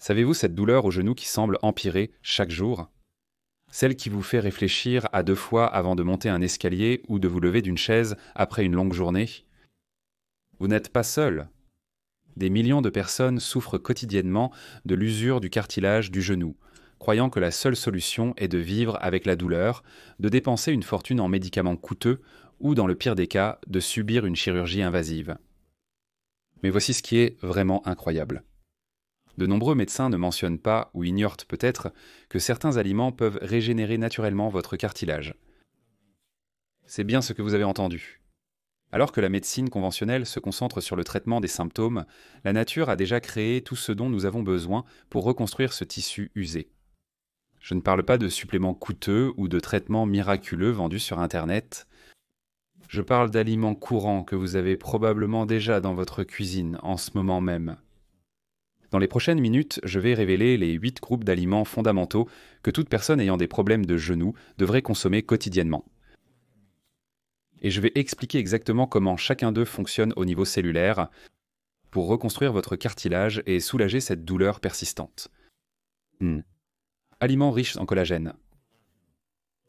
Savez-vous cette douleur au genou qui semble empirer chaque jour? Celle qui vous fait réfléchir à 2 fois avant de monter un escalier ou de vous lever d'une chaise après une longue journée? Vous n'êtes pas seul. Des millions de personnes souffrent quotidiennement de l'usure du cartilage du genou, croyant que la seule solution est de vivre avec la douleur, de dépenser une fortune en médicaments coûteux ou, dans le pire des cas, de subir une chirurgie invasive. Mais voici ce qui est vraiment incroyable. De nombreux médecins ne mentionnent pas, ou ignorent peut-être, que certains aliments peuvent régénérer naturellement votre cartilage. C'est bien ce que vous avez entendu. Alors que la médecine conventionnelle se concentre sur le traitement des symptômes, la nature a déjà créé tout ce dont nous avons besoin pour reconstruire ce tissu usé. Je ne parle pas de suppléments coûteux ou de traitements miraculeux vendus sur Internet. Je parle d'aliments courants que vous avez probablement déjà dans votre cuisine en ce moment même. Dans les prochaines minutes, je vais révéler les 8 groupes d'aliments fondamentaux que toute personne ayant des problèmes de genoux devrait consommer quotidiennement. Et je vais expliquer exactement comment chacun d'eux fonctionne au niveau cellulaire pour reconstruire votre cartilage et soulager cette douleur persistante. Aliments riches en collagène.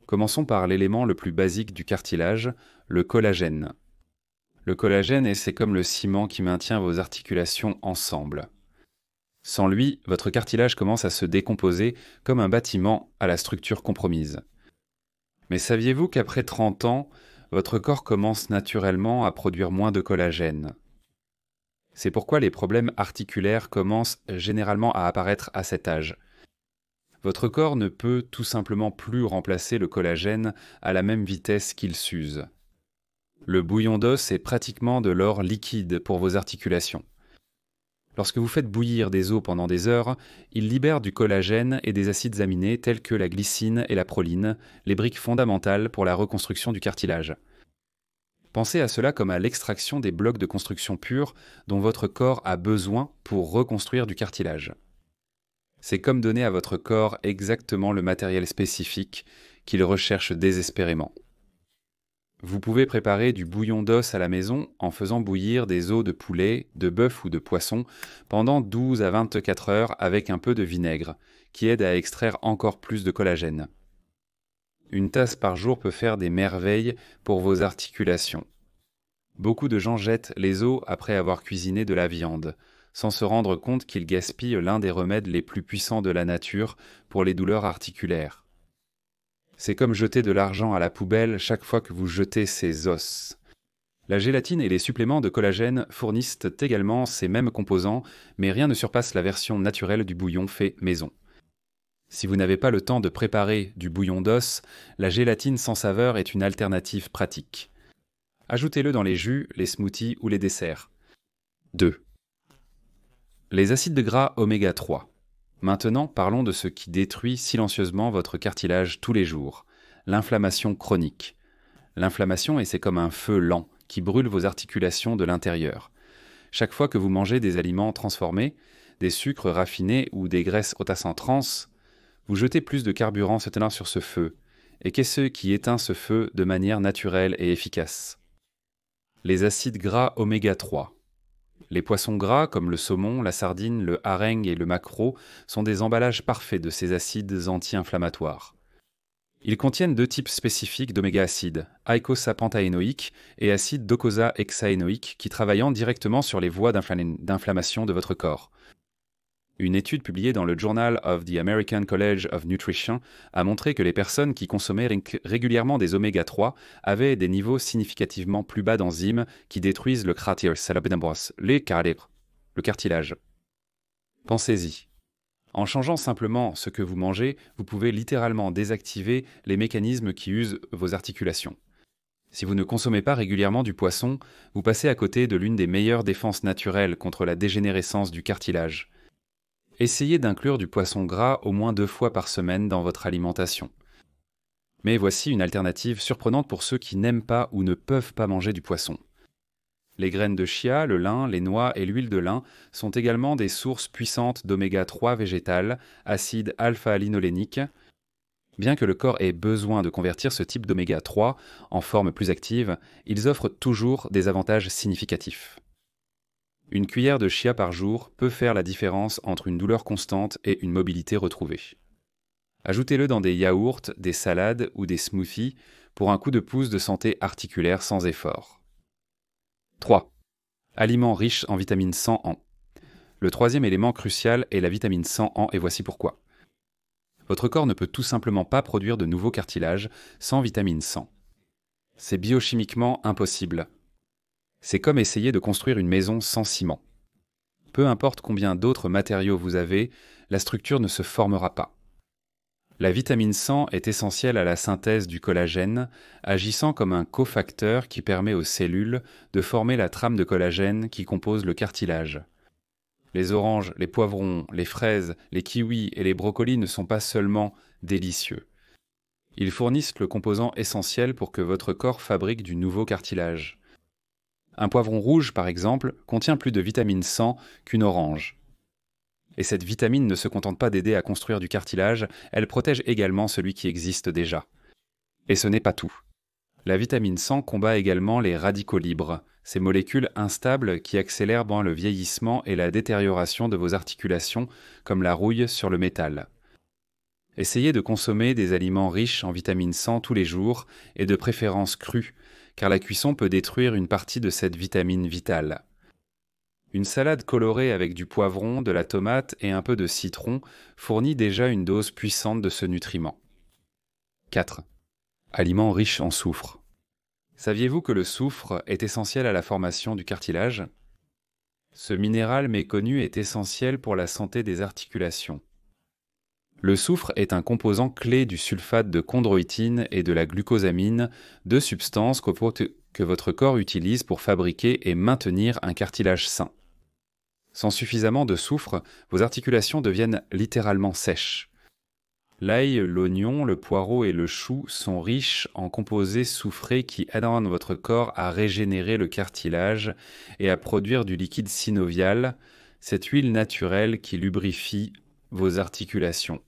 Commençons par l'élément le plus basique du cartilage, le collagène. Le collagène, c'est comme le ciment qui maintient vos articulations ensemble. Sans lui, votre cartilage commence à se décomposer comme un bâtiment à la structure compromise. Mais saviez-vous qu'après 30 ans, votre corps commence naturellement à produire moins de collagène? C'est pourquoi les problèmes articulaires commencent généralement à apparaître à cet âge. Votre corps ne peut tout simplement plus remplacer le collagène à la même vitesse qu'il s'use. Le bouillon d'os est pratiquement de l'or liquide pour vos articulations. Lorsque vous faites bouillir des os pendant des heures, il libère du collagène et des acides aminés tels que la glycine et la proline, les briques fondamentales pour la reconstruction du cartilage. Pensez à cela comme à l'extraction des blocs de construction purs dont votre corps a besoin pour reconstruire du cartilage. C'est comme donner à votre corps exactement le matériel spécifique qu'il recherche désespérément. Vous pouvez préparer du bouillon d'os à la maison en faisant bouillir des os de poulet, de bœuf ou de poisson pendant 12 à 24 heures avec un peu de vinaigre, qui aide à extraire encore plus de collagène. Une tasse par jour peut faire des merveilles pour vos articulations. Beaucoup de gens jettent les os après avoir cuisiné de la viande, sans se rendre compte qu'ils gaspillent l'un des remèdes les plus puissants de la nature pour les douleurs articulaires. C'est comme jeter de l'argent à la poubelle chaque fois que vous jetez ces os. La gélatine et les suppléments de collagène fournissent également ces mêmes composants, mais rien ne surpasse la version naturelle du bouillon fait maison. Si vous n'avez pas le temps de préparer du bouillon d'os, la gélatine sans saveur est une alternative pratique. Ajoutez-le dans les jus, les smoothies ou les desserts. 2. Les acides gras oméga 3. Maintenant, parlons de ce qui détruit silencieusement votre cartilage tous les jours, l'inflammation chronique. L'inflammation, c'est comme un feu lent qui brûle vos articulations de l'intérieur. Chaque fois que vous mangez des aliments transformés, des sucres raffinés ou des graisses hautes à trans, vous jetez plus de carburant se tenant sur ce feu. Et qu'est-ce qui éteint ce feu de manière naturelle et efficace? Les acides gras oméga 3. Les poissons gras comme le saumon, la sardine, le hareng et le maquereau sont des emballages parfaits de ces acides anti-inflammatoires. Ils contiennent 2 types spécifiques d'oméga-acides, eicosapentaénoïque et acide docosahexaénoïque qui travaillant directement sur les voies d'inflammation de votre corps. Une étude publiée dans le Journal of the American College of Nutrition a montré que les personnes qui consommaient régulièrement des oméga 3 avaient des niveaux significativement plus bas d'enzymes qui détruisent le cartilage. Pensez-y. En changeant simplement ce que vous mangez, vous pouvez littéralement désactiver les mécanismes qui usent vos articulations. Si vous ne consommez pas régulièrement du poisson, vous passez à côté de l'une des meilleures défenses naturelles contre la dégénérescence du cartilage. Essayez d'inclure du poisson gras au moins 2 fois par semaine dans votre alimentation. Mais voici une alternative surprenante pour ceux qui n'aiment pas ou ne peuvent pas manger du poisson. Les graines de chia, le lin, les noix et l'huile de lin sont également des sources puissantes d'oméga 3 végétal, acide alpha-linolénique. Bien que le corps ait besoin de convertir ce type d'oméga 3 en forme plus active, ils offrent toujours des avantages significatifs. Une cuillère de chia par jour peut faire la différence entre une douleur constante et une mobilité retrouvée. Ajoutez-le dans des yaourts, des salades ou des smoothies pour un coup de pouce de santé articulaire sans effort. 3. Aliments riches en vitamine 100 en. Le troisième élément crucial est la vitamine 100 en et voici pourquoi. Votre corps ne peut tout simplement pas produire de nouveaux cartilages sans vitamine 100. C'est biochimiquement impossible. C'est comme essayer de construire une maison sans ciment. Peu importe combien d'autres matériaux vous avez, la structure ne se formera pas. La vitamine 100 est essentielle à la synthèse du collagène, agissant comme un cofacteur qui permet aux cellules de former la trame de collagène qui compose le cartilage. Les oranges, les poivrons, les fraises, les kiwis et les brocolis ne sont pas seulement délicieux. Ils fournissent le composant essentiel pour que votre corps fabrique du nouveau cartilage. Un poivron rouge, par exemple, contient plus de vitamine 100 qu'une orange. Et cette vitamine ne se contente pas d'aider à construire du cartilage, elle protège également celui qui existe déjà. Et ce n'est pas tout. La vitamine 100 combat également les radicaux libres, ces molécules instables qui accélèrent le vieillissement et la détérioration de vos articulations, comme la rouille sur le métal. Essayez de consommer des aliments riches en vitamine 100 tous les jours, et de préférence crus, car la cuisson peut détruire une partie de cette vitamine vitale. Une salade colorée avec du poivron, de la tomate et un peu de citron fournit déjà une dose puissante de ce nutriment. 4. Aliments riches en soufre. Saviez-vous que le soufre est essentiel à la formation du cartilage ? Ce minéral méconnu est essentiel pour la santé des articulations. Le soufre est un composant clé du sulfate de chondroïtine et de la glucosamine, deux substances que votre corps utilise pour fabriquer et maintenir un cartilage sain. Sans suffisamment de soufre, vos articulations deviennent littéralement sèches. L'ail, l'oignon, le poireau et le chou sont riches en composés soufrés qui aident votre corps à régénérer le cartilage et à produire du liquide synovial, cette huile naturelle qui lubrifie vos articulations.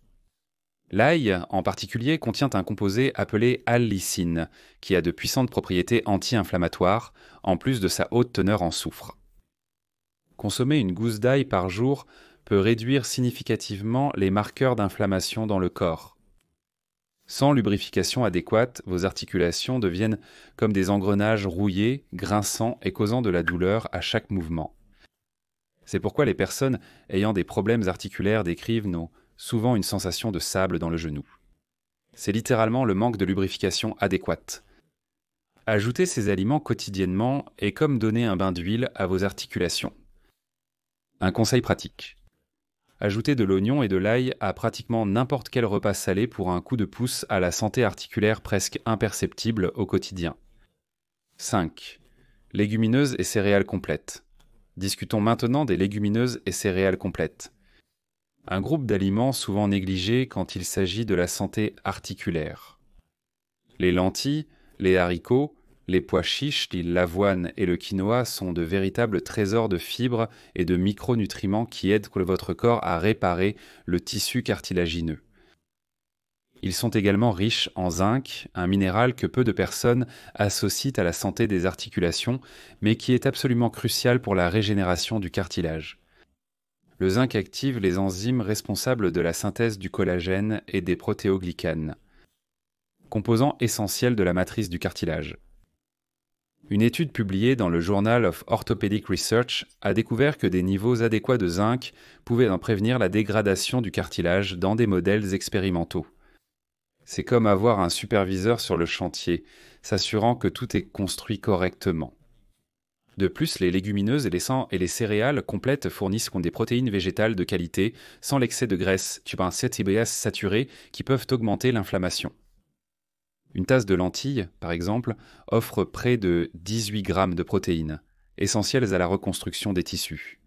L'ail, en particulier, contient un composé appelé allicine, qui a de puissantes propriétés anti-inflammatoires, en plus de sa haute teneur en soufre. Consommer une gousse d'ail par jour peut réduire significativement les marqueurs d'inflammation dans le corps. Sans lubrification adéquate, vos articulations deviennent comme des engrenages rouillés, grinçants et causant de la douleur à chaque mouvement. C'est pourquoi les personnes ayant des problèmes articulaires décrivent souvent une sensation de sable dans le genou. C'est littéralement le manque de lubrification adéquate. Ajouter ces aliments quotidiennement est comme donner un bain d'huile à vos articulations. Un conseil pratique. Ajoutez de l'oignon et de l'ail à pratiquement n'importe quel repas salé pour un coup de pouce à la santé articulaire presque imperceptible au quotidien. 5. Légumineuses et céréales complètes. Discutons maintenant des légumineuses et céréales complètes. Un groupe d'aliments souvent négligés quand il s'agit de la santé articulaire. Les lentilles, les haricots, les pois chiches, l'avoine et le quinoa sont de véritables trésors de fibres et de micronutriments qui aident votre corps à réparer le tissu cartilagineux. Ils sont également riches en zinc, un minéral que peu de personnes associent à la santé des articulations, mais qui est absolument crucial pour la régénération du cartilage. Le zinc active les enzymes responsables de la synthèse du collagène et des protéoglycanes, composants essentiels de la matrice du cartilage. Une étude publiée dans le Journal of Orthopedic Research a découvert que des niveaux adéquats de zinc pouvaient en prévenir la dégradation du cartilage dans des modèles expérimentaux. C'est comme avoir un superviseur sur le chantier, s'assurant que tout est construit correctement. De plus, les légumineuses et les céréales complètes fournissent des protéines végétales de qualité, sans l'excès de graisse, saturées, qui peuvent augmenter l'inflammation. Une tasse de lentilles, par exemple, offre près de 18 grammes de protéines, essentielles à la reconstruction des tissus.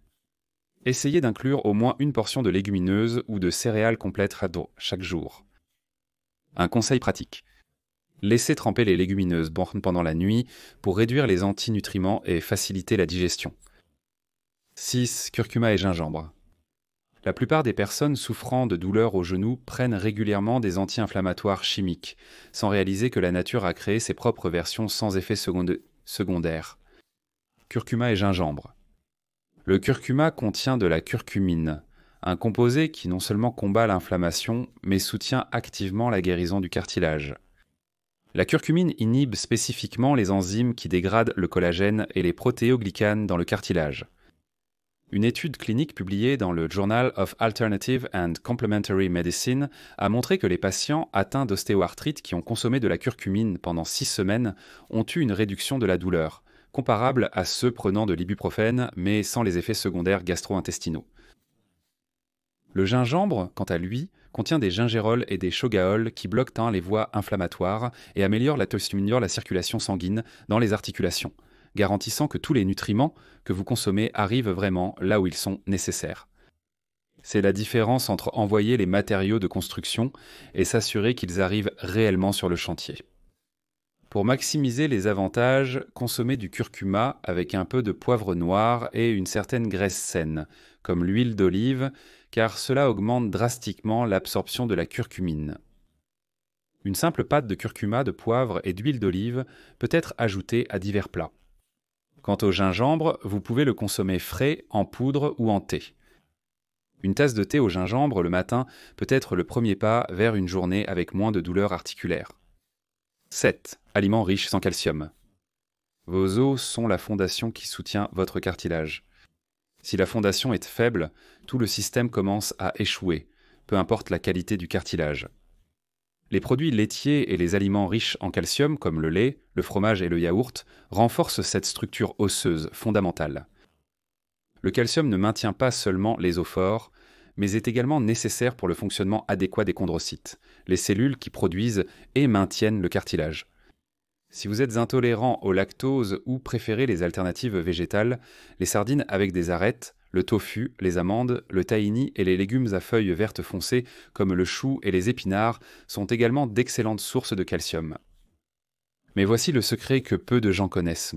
Essayez d'inclure au moins une portion de légumineuses ou de céréales complètes chaque jour. Un conseil pratique. Laissez tremper les légumineuses pendant la nuit pour réduire les antinutriments et faciliter la digestion. 6. Curcuma et gingembre. La plupart des personnes souffrant de douleurs aux genoux prennent régulièrement des anti-inflammatoires chimiques, sans réaliser que la nature a créé ses propres versions sans effet secondaire. Curcuma et gingembre. Le curcuma contient de la curcumine, un composé qui non seulement combat l'inflammation, mais soutient activement la guérison du cartilage. La curcumine inhibe spécifiquement les enzymes qui dégradent le collagène et les protéoglycanes dans le cartilage. Une étude clinique publiée dans le Journal of Alternative and Complementary Medicine a montré que les patients atteints d'ostéoarthrite qui ont consommé de la curcumine pendant 6 semaines ont eu une réduction de la douleur, comparable à ceux prenant de l'ibuprofène, mais sans les effets secondaires gastro-intestinaux. Le gingembre, quant à lui, contient des gingérols et des shogaols qui bloquent les voies inflammatoires et améliorent la circulation sanguine dans les articulations, garantissant que tous les nutriments que vous consommez arrivent vraiment là où ils sont nécessaires. C'est la différence entre envoyer les matériaux de construction et s'assurer qu'ils arrivent réellement sur le chantier. Pour maximiser les avantages, consommez du curcuma avec un peu de poivre noir et une certaine graisse saine, comme l'huile d'olive, car cela augmente drastiquement l'absorption de la curcumine. Une simple pâte de curcuma, de poivre et d'huile d'olive peut être ajoutée à divers plats. Quant au gingembre, vous pouvez le consommer frais, en poudre ou en thé. Une tasse de thé au gingembre le matin peut être le premier pas vers une journée avec moins de douleurs articulaires. 7. Aliments riches en calcium. Vos os sont la fondation qui soutient votre cartilage. Si la fondation est faible, tout le système commence à échouer, peu importe la qualité du cartilage. Les produits laitiers et les aliments riches en calcium, comme le lait, le fromage et le yaourt, renforcent cette structure osseuse fondamentale. Le calcium ne maintient pas seulement les os forts, mais est également nécessaire pour le fonctionnement adéquat des chondrocytes, les cellules qui produisent et maintiennent le cartilage. Si vous êtes intolérant au lactose ou préférez les alternatives végétales, les sardines avec des arêtes, le tofu, les amandes, le tahini et les légumes à feuilles vertes foncées comme le chou et les épinards sont également d'excellentes sources de calcium. Mais voici le secret que peu de gens connaissent.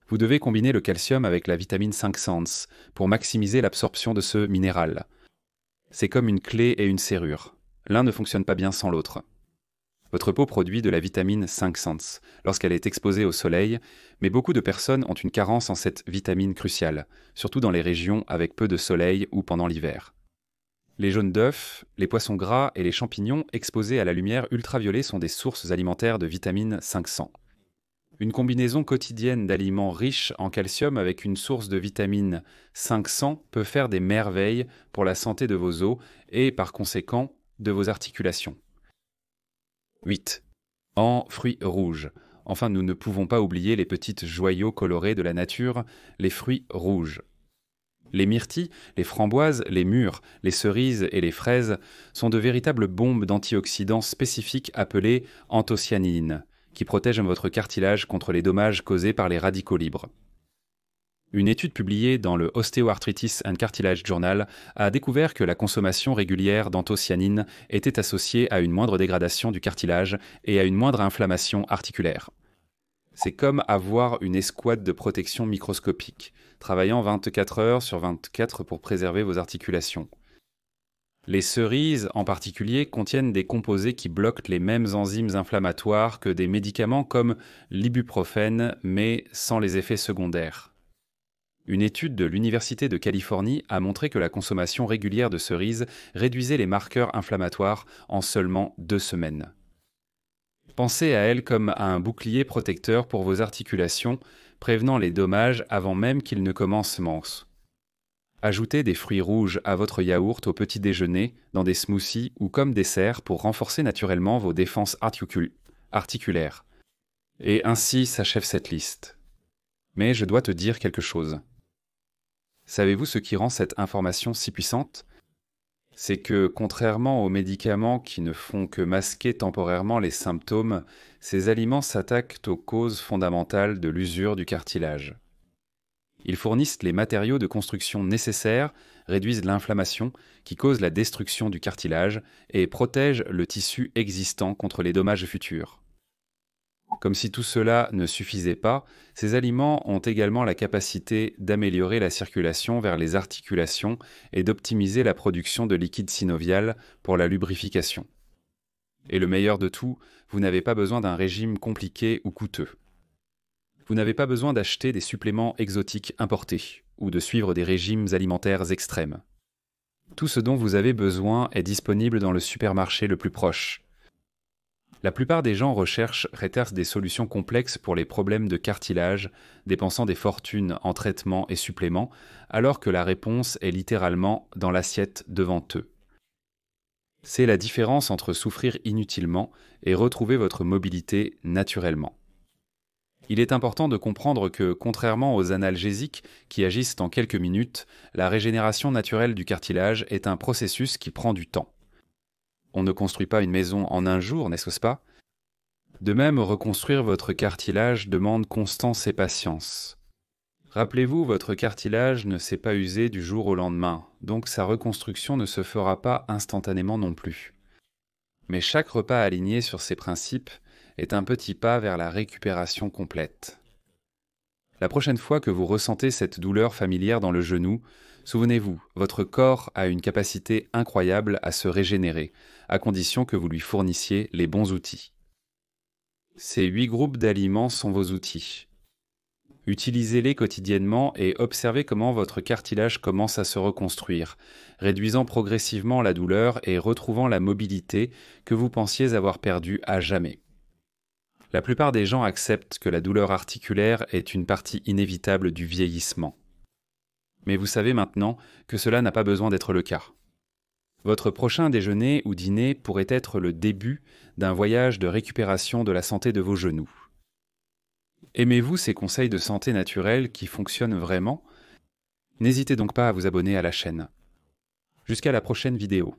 Vous devez combiner le calcium avec la vitamine 5 Sens pour maximiser l'absorption de ce minéral. C'est comme une clé et une serrure. L'un ne fonctionne pas bien sans l'autre. Votre peau produit de la vitamine 5 Sens lorsqu'elle est exposée au soleil, mais beaucoup de personnes ont une carence en cette vitamine cruciale, surtout dans les régions avec peu de soleil ou pendant l'hiver. Les jaunes d'œufs, les poissons gras et les champignons exposés à la lumière ultraviolette sont des sources alimentaires de vitamine 500. Une combinaison quotidienne d'aliments riches en calcium avec une source de vitamine 500 peut faire des merveilles pour la santé de vos os et, par conséquent, de vos articulations. 8. En fruits rouges. Enfin, nous ne pouvons pas oublier les petites joyaux colorés de la nature, les fruits rouges. Les myrtilles, les framboises, les mûres, les cerises et les fraises sont de véritables bombes d'antioxydants spécifiques appelées anthocyanines, qui protègent votre cartilage contre les dommages causés par les radicaux libres. Une étude publiée dans le Osteoarthritis and Cartilage Journal a découvert que la consommation régulière d'anthocyanines était associée à une moindre dégradation du cartilage et à une moindre inflammation articulaire. C'est comme avoir une escouade de protection microscopique, travaillant 24 heures sur 24 pour préserver vos articulations. Les cerises, en particulier, contiennent des composés qui bloquent les mêmes enzymes inflammatoires que des médicaments comme l'ibuprofène, mais sans les effets secondaires. Une étude de l'Université de Californie a montré que la consommation régulière de cerises réduisait les marqueurs inflammatoires en seulement 2 semaines. Pensez à elles comme à un bouclier protecteur pour vos articulations, prévenant les dommages avant même qu'ils ne commencent. Ajoutez des fruits rouges à votre yaourt au petit déjeuner, dans des smoothies ou comme dessert pour renforcer naturellement vos défenses articulaires. Et ainsi s'achève cette liste. Mais je dois te dire quelque chose. Savez-vous ce qui rend cette information si puissante ? C'est que, contrairement aux médicaments qui ne font que masquer temporairement les symptômes, ces aliments s'attaquent aux causes fondamentales de l'usure du cartilage. Ils fournissent les matériaux de construction nécessaires, réduisent l'inflammation qui cause la destruction du cartilage et protègent le tissu existant contre les dommages futurs. Comme si tout cela ne suffisait pas, ces aliments ont également la capacité d'améliorer la circulation vers les articulations et d'optimiser la production de liquide synovial pour la lubrification. Et le meilleur de tout, vous n'avez pas besoin d'un régime compliqué ou coûteux. Vous n'avez pas besoin d'acheter des suppléments exotiques importés ou de suivre des régimes alimentaires extrêmes. Tout ce dont vous avez besoin est disponible dans le supermarché le plus proche. La plupart des gens recherchent des solutions complexes pour les problèmes de cartilage, dépensant des fortunes en traitements et suppléments, alors que la réponse est littéralement dans l'assiette devant eux. C'est la différence entre souffrir inutilement et retrouver votre mobilité naturellement. Il est important de comprendre que, contrairement aux analgésiques qui agissent en quelques minutes, la régénération naturelle du cartilage est un processus qui prend du temps. On ne construit pas une maison en un jour, n'est-ce pas? De même, reconstruire votre cartilage demande constance et patience. Rappelez-vous, votre cartilage ne s'est pas usé du jour au lendemain, donc sa reconstruction ne se fera pas instantanément non plus. Mais chaque repas aligné sur ces principes est un petit pas vers la récupération complète. La prochaine fois que vous ressentez cette douleur familière dans le genou, souvenez-vous, votre corps a une capacité incroyable à se régénérer, à condition que vous lui fournissiez les bons outils. Ces 8 groupes d'aliments sont vos outils. Utilisez-les quotidiennement et observez comment votre cartilage commence à se reconstruire, réduisant progressivement la douleur et retrouvant la mobilité que vous pensiez avoir perdue à jamais. La plupart des gens acceptent que la douleur articulaire est une partie inévitable du vieillissement. Mais vous savez maintenant que cela n'a pas besoin d'être le cas. Votre prochain déjeuner ou dîner pourrait être le début d'un voyage de récupération de la santé de vos genoux. Aimez-vous ces conseils de santé naturelle qui fonctionnent vraiment? N'hésitez donc pas à vous abonner à la chaîne. Jusqu'à la prochaine vidéo.